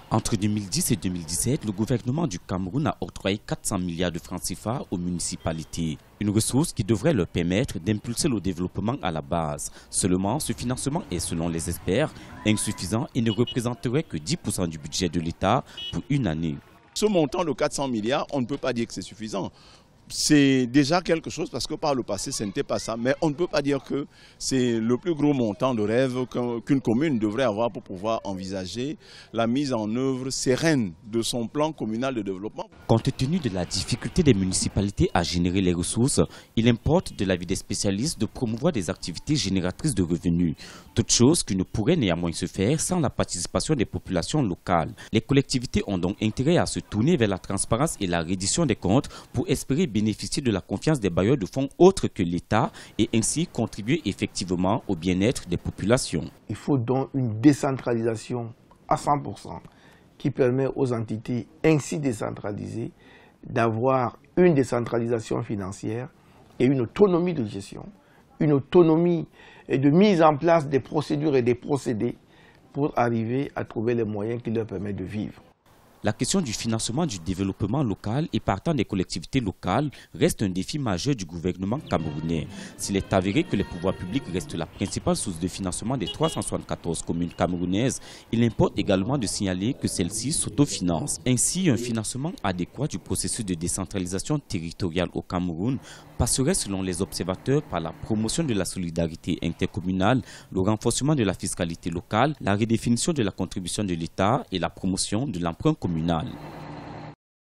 Entre 2010 et 2017, le gouvernement du Cameroun a octroyé 400 milliards de francs CFA aux municipalités. Une ressource qui devrait leur permettre d'impulser le développement à la base. Seulement, ce financement est, selon les experts, insuffisant et ne représenterait que 10% du budget de l'État pour une année. Ce montant de 400 milliards, on ne peut pas dire que c'est suffisant. C'est déjà quelque chose parce que par le passé, ce n'était pas ça. Mais on ne peut pas dire que c'est le plus gros montant de rêve qu'une commune devrait avoir pour pouvoir envisager la mise en œuvre sereine de son plan communal de développement. Compte tenu de la difficulté des municipalités à générer les ressources, il importe de l'avis des spécialistes de promouvoir des activités génératrices de revenus. Toute chose qui ne pourrait néanmoins se faire sans la participation des populations locales. Les collectivités ont donc intérêt à se tourner vers la transparence et la reddition des comptes pour espérer bénéficier de la confiance des bailleurs de fonds autres que l'État et ainsi contribuer effectivement au bien-être des populations. Il faut donc une décentralisation à 100% qui permet aux entités ainsi décentralisées d'avoir une décentralisation financière et une autonomie de gestion, une autonomie de mise en place des procédures et des procédés pour arriver à trouver les moyens qui leur permettent de vivre. La question du financement du développement local et partant des collectivités locales reste un défi majeur du gouvernement camerounais. S'il est avéré que les pouvoirs publics restent la principale source de financement des 374 communes camerounaises, il importe également de signaler que celles-ci s'autofinancent. Ainsi, un financement adéquat du processus de décentralisation territoriale au Cameroun passerait selon les observateurs par la promotion de la solidarité intercommunale, le renforcement de la fiscalité locale, la redéfinition de la contribution de l'État et la promotion de l'emprunt communal.